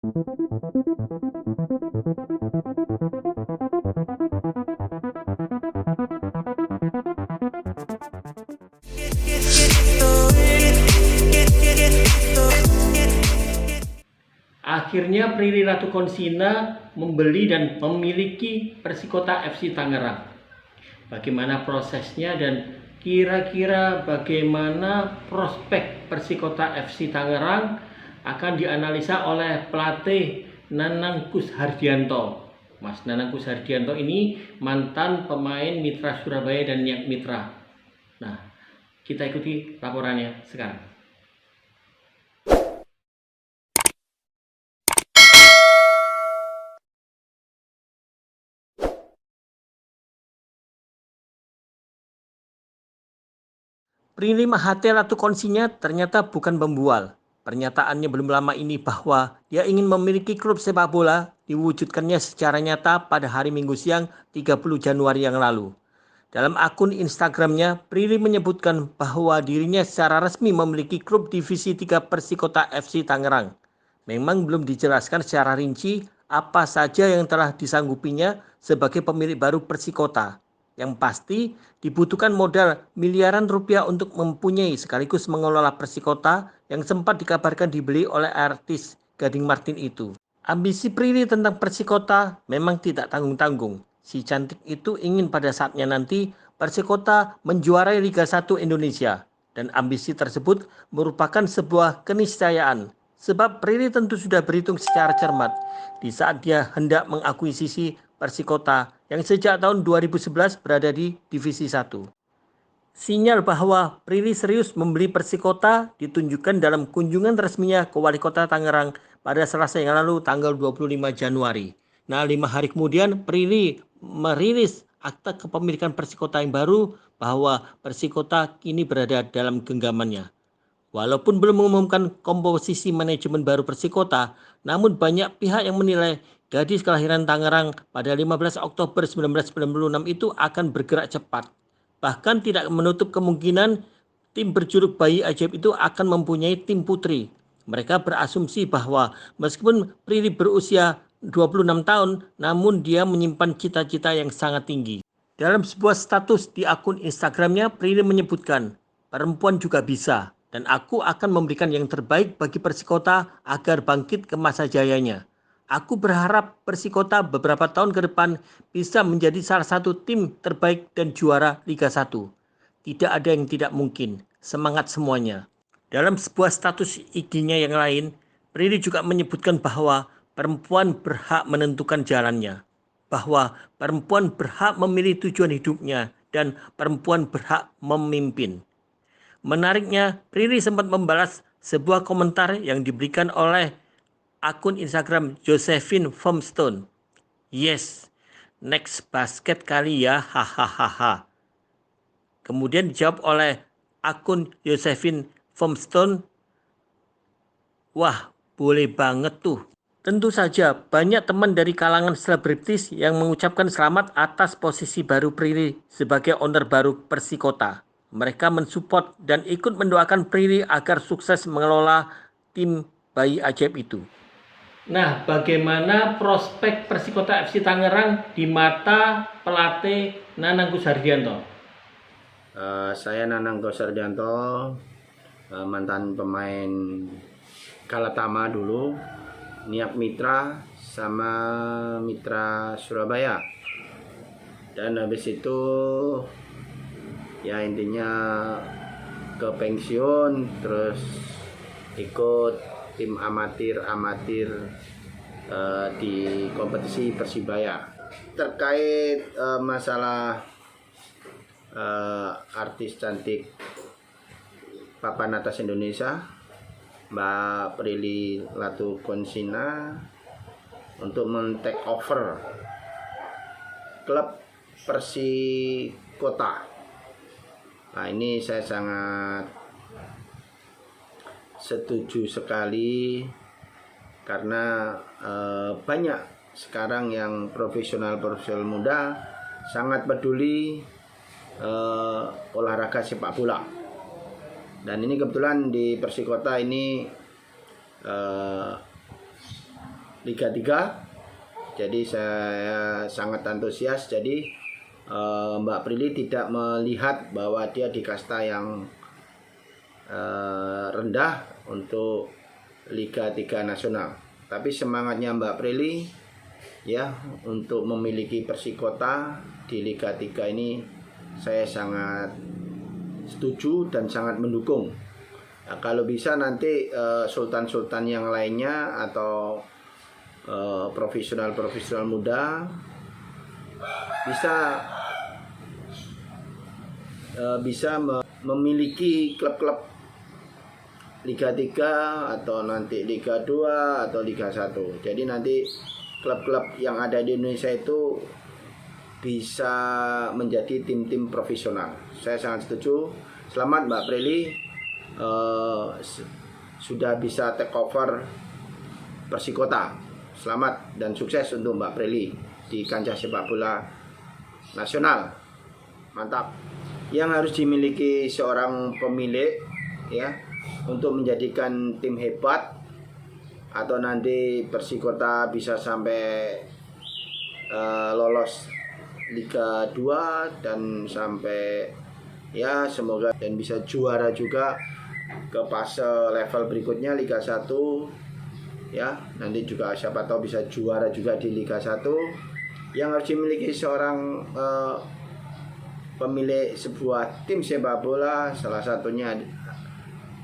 Akhirnya Prilly Latukonsina membeli dan memiliki Persikota FC Tangerang. Bagaimana prosesnya dan kira-kira bagaimana prospek Persikota FC Tangerang akan dianalisa oleh pelatih Nanang Kushardianto. Mas Nanang Kushardianto ini mantan pemain Mitra Surabaya dan Niak Mitra. Nah, kita ikuti laporannya sekarang. Prilly Mahathir Latukonsina ternyata bukan pembual. Pernyataannya belum lama ini bahwa dia ingin memiliki klub sepak bola diwujudkannya secara nyata pada hari Minggu siang 30 Januari yang lalu. Dalam akun Instagramnya, Prilly menyebutkan bahwa dirinya secara resmi memiliki klub Divisi 3 Persikota FC Tangerang. Memang belum dijelaskan secara rinci apa saja yang telah disanggupinya sebagai pemilik baru Persikota. Yang pasti dibutuhkan modal miliaran rupiah untuk mempunyai sekaligus mengelola Persikota yang sempat dikabarkan dibeli oleh artis Gading Martin itu. Ambisi Prilly tentang Persikota memang tidak tanggung-tanggung. Si cantik itu ingin pada saatnya nanti Persikota menjuarai Liga 1 Indonesia. Dan ambisi tersebut merupakan sebuah keniscayaan. Sebab Prilly tentu sudah berhitung secara cermat di saat dia hendak mengakuisisi Persikota yang sejak tahun 2011 berada di Divisi 1. Sinyal bahwa Prilly serius membeli Persikota ditunjukkan dalam kunjungan resminya ke Wali Kota Tangerang pada Selasa yang lalu tanggal 25 Januari. Nah, 5 hari kemudian Prilly merilis akta kepemilikan Persikota yang baru bahwa Persikota kini berada dalam genggamannya. Walaupun belum mengumumkan komposisi manajemen baru Persikota, namun banyak pihak yang menilai gadis kelahiran Tangerang pada 15 Oktober 1996 itu akan bergerak cepat. Bahkan tidak menutup kemungkinan tim berjuluk Bayi Ajaib itu akan mempunyai tim putri. Mereka berasumsi bahwa meskipun Prilly berusia 26 tahun, namun dia menyimpan cita-cita yang sangat tinggi. Dalam sebuah status di akun Instagramnya, Prilly menyebutkan, perempuan juga bisa, dan aku akan memberikan yang terbaik bagi Persikota agar bangkit ke masa jayanya. Aku berharap Persikota beberapa tahun ke depan bisa menjadi salah satu tim terbaik dan juara Liga 1. Tidak ada yang tidak mungkin. Semangat semuanya. Dalam sebuah status IG-nya yang lain, Prilly juga menyebutkan bahwa perempuan berhak menentukan jalannya. Bahwa perempuan berhak memilih tujuan hidupnya dan perempuan berhak memimpin. Menariknya, Prilly sempat membalas sebuah komentar yang diberikan oleh akun Instagram Josephine Firmstone. Yes, next basket kali ya, hahaha. Kemudian dijawab oleh akun Josephine Firmstone. Wah, boleh banget tuh. Tentu saja banyak teman dari kalangan selebritis yang mengucapkan selamat atas posisi baru Prilly sebagai owner baru Persikota. Mereka mensupport dan ikut mendoakan Prilly agar sukses mengelola tim Bayi Ajaib itu. Nah, bagaimana prospek Persikota FC Tangerang di mata pelatih Nanang Kushardianto? Saya Nanang Kushardianto, mantan pemain Kalatama dulu, Niak Mitra sama Mitra Surabaya. Dan habis itu ya intinya ke pensiun, terus ikut tim amatir di kompetisi Persibaya. Terkait masalah artis cantik papan atas Indonesia, Mbak Prilly Latukonsina untuk men-take over klub Persikota. Nah, ini saya sangat setuju sekali karena banyak sekarang yang profesional muda sangat peduli olahraga sepak bola. Dan ini kebetulan di Persikota ini Liga 3. Jadi saya sangat antusias. Jadi Mbak Prilly tidak melihat bahwa dia di kasta yang rendah untuk Liga 3 nasional. Tapi semangatnya Mbak Prilly ya untuk memiliki Persikota di Liga 3 ini saya sangat setuju dan sangat mendukung. Nah, kalau bisa nanti sultan-sultan yang lainnya atau profesional muda bisa memiliki klub-klub Liga 3 atau nanti Liga 2 atau Liga 1. Jadi nanti klub-klub yang ada di Indonesia itu bisa menjadi tim-tim profesional. Saya sangat setuju. Selamat Mbak Prilly, sudah bisa take over Persikota. Selamat dan sukses untuk Mbak Prilly di kancah sepak bola nasional. Mantap. Yang harus dimiliki seorang pemilik ya untuk menjadikan tim hebat atau nanti Persikota bisa sampai lolos Liga 2 dan sampai ya semoga dan bisa juara juga ke fase level berikutnya Liga 1 ya, nanti juga siapa tahu bisa juara juga di Liga 1. Yang harus dimiliki seorang pemilik sebuah tim sepak bola salah satunya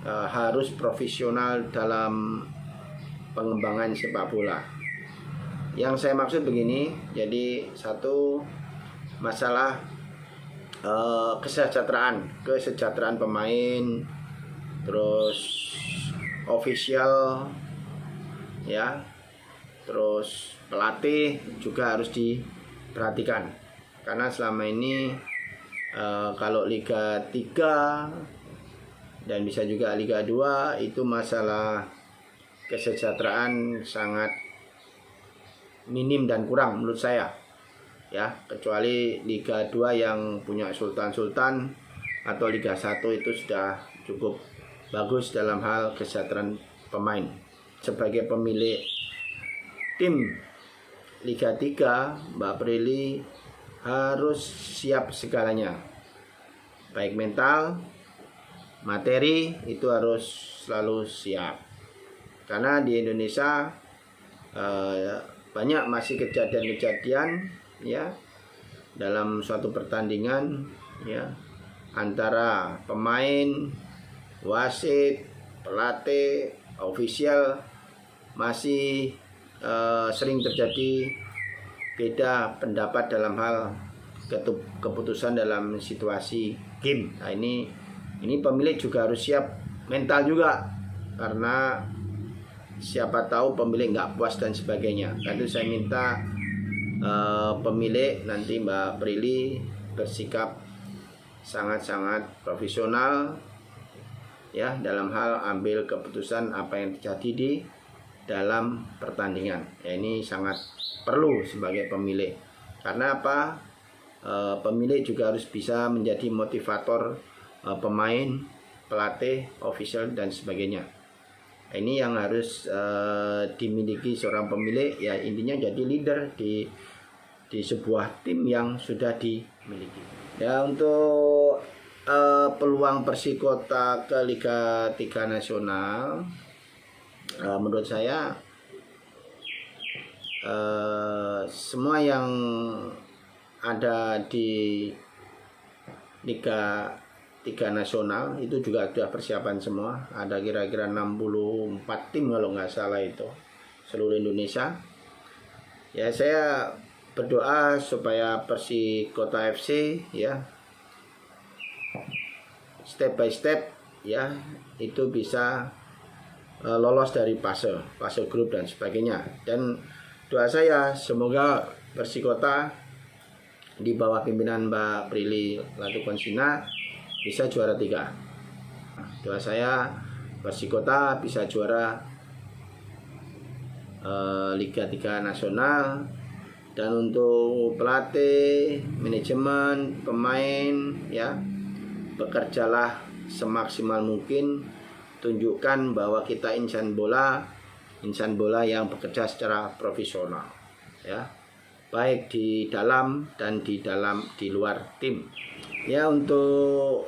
harus profesional dalam pengembangan sepak bola. Yang saya maksud begini, jadi satu masalah kesejahteraan pemain, terus official ya, terus pelatih juga harus diperhatikan karena selama ini kalau Liga 3 dan bisa juga Liga 2 itu masalah kesejahteraan sangat minim dan kurang menurut saya ya, kecuali Liga 2 yang punya sultan-sultan atau Liga 1 itu sudah cukup bagus dalam hal kesejahteraan pemain. Sebagai pemilik tim Liga 3, Mbak Prilly harus siap segalanya, baik mental, materi itu harus selalu siap. Karena di Indonesia banyak masih kejadian-kejadian ya dalam suatu pertandingan ya antara pemain, wasit, pelatih, official masih sering terjadi beda pendapat dalam hal keputusan dalam situasi game. Nah, ini pemilik juga harus siap mental juga karena siapa tahu pemilik nggak puas dan sebagainya. Karena itu saya minta pemilik nanti Mbak Prilly bersikap sangat-sangat profesional ya dalam hal ambil keputusan apa yang terjadi di dalam pertandingan. Ya, ini sangat perlu sebagai pemilik. Karena apa? Pemilik juga harus bisa menjadi motivator pemain, pelatih, official dan sebagainya. Ini yang harus dimiliki seorang pemilik ya, intinya jadi leader di sebuah tim yang sudah dimiliki. Ya, untuk peluang Persikota ke Liga 3 nasional menurut saya semua yang ada di Liga 3 nasional itu juga sudah persiapan semua. Ada kira-kira 64 tim kalau nggak salah itu seluruh Indonesia. Ya, saya berdoa supaya Persikota FC ya step by step ya itu bisa lolos dari fase grup dan sebagainya. Dan doa saya semoga Persikota di bawah pimpinan Mbak Prilly Latukonsina bisa juara 3. Doa saya Persikota bisa juara Liga 3 nasional. Dan untuk pelatih, manajemen, pemain ya bekerjalah semaksimal mungkin, tunjukkan bahwa kita insan bola insan bola yang bekerja secara profesional, ya, baik di dalam dan di luar tim. Ya, untuk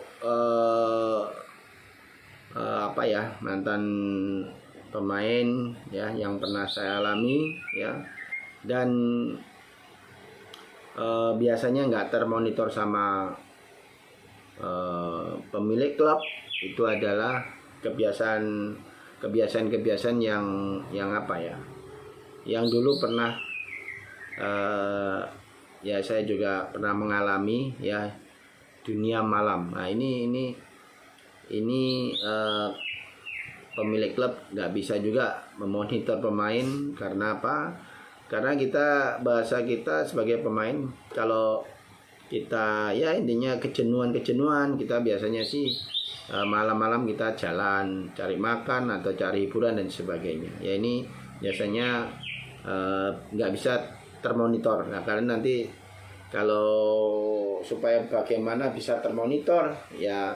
mantan pemain ya yang pernah saya alami ya, dan biasanya nggak termonitor sama pemilik klub, itu adalah kebiasaan yang dulu pernah ya saya juga pernah mengalami ya, dunia malam. Nah, ini pemilik klub nggak bisa juga memonitor pemain. Karena apa? Karena bahasa kita sebagai pemain, kalau kita ya intinya kejenuhan, kita biasanya sih malam-malam kita jalan cari makan atau cari hiburan dan sebagainya. Ya, ini biasanya nggak bisa termonitor. Nah, karena nanti kalau supaya bagaimana bisa termonitor, ya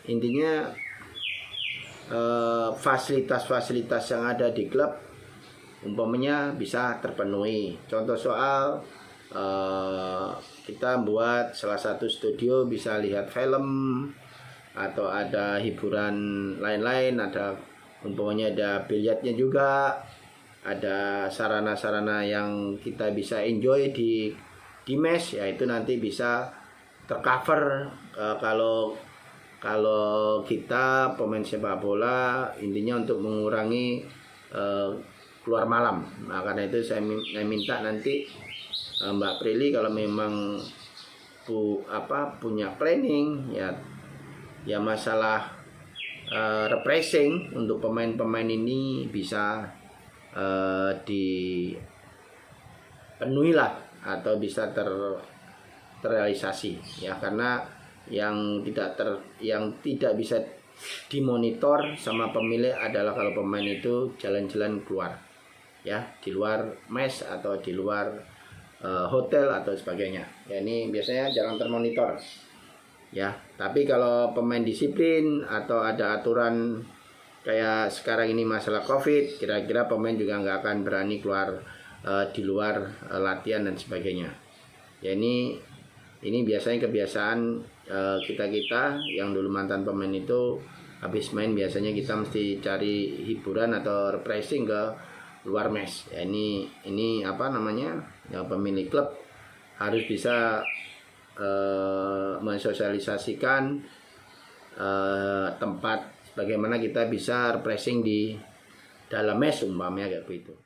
intinya fasilitas-fasilitas yang ada di klub umpamanya bisa terpenuhi. Contoh soal kita buat salah satu studio, bisa lihat film atau ada hiburan lain-lain, ada umpamanya ada biliarnya juga, ada sarana-sarana yang kita bisa enjoy di mes, ya itu nanti bisa tercover kalau kita pemain sepak bola, intinya untuk mengurangi keluar malam. Nah, karena itu saya minta nanti Mbak Prilly kalau memang punya planning ya masalah refreshing untuk pemain-pemain ini bisa dipenuhi lah, atau bisa terrealisasi ya. Karena yang tidak bisa dimonitor sama pemilik adalah kalau pemain itu jalan-jalan keluar ya, di luar mes atau di luar hotel atau sebagainya. Ya, ini biasanya jarang termonitor ya. Tapi kalau pemain disiplin atau ada aturan kayak sekarang ini masalah COVID, kira-kira pemain juga nggak akan berani keluar di luar latihan dan sebagainya. Ya, ini biasanya kebiasaan kita yang dulu mantan pemain itu, habis main biasanya kita mesti cari hiburan atau refreshing ke luar mes. Ya, ini ya, pemilik klub harus bisa mensosialisasikan tempat bagaimana kita bisa refreshing di dalam mes umpamanya kayak begitu.